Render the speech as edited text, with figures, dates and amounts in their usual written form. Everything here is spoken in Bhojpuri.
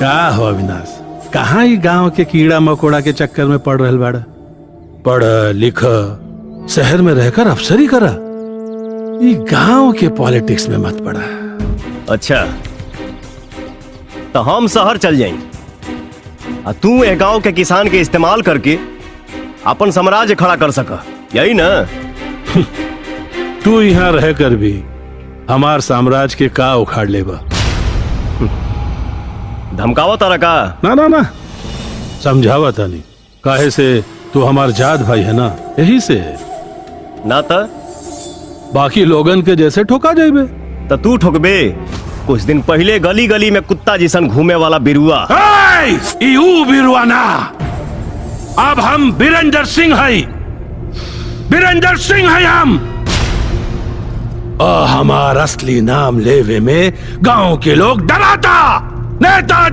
का हो अविनाश, कहाँ ही गांव के कीड़ा मकोड़ा के चक्कर में पड़ रहल बाड़ा? पढ़ लिख शहर में रहकर अफसरी करा, ये गांव के पॉलिटिक्स में मत पड़ा। अच्छा तो हम शहर चल जाई, तू ए गांव के किसान के इस्तेमाल करके अपन साम्राज्य खड़ा कर सका, यही ना? तू यहाँ रहकर भी हमार साम्राज्य के का उखाड़ लेबा? धमकावा तारा का? ना ना ना, समझावा तानी। काहे से तू हमार जात भाई है ना, यही से ना था बाकी लोगन के जैसे ठोका जाइबे। तो तू ठोकबे? कुछ दिन पहले गली गली में कुत्ता जिसन घूमे वाला बिरुआ। यू बिरुआ ना, अब हम बीरेंद्र सिंह है, बीरेंद्र सिंह है हम। हमार असली नाम लेवे में गांव के लोग डराता नेताजी।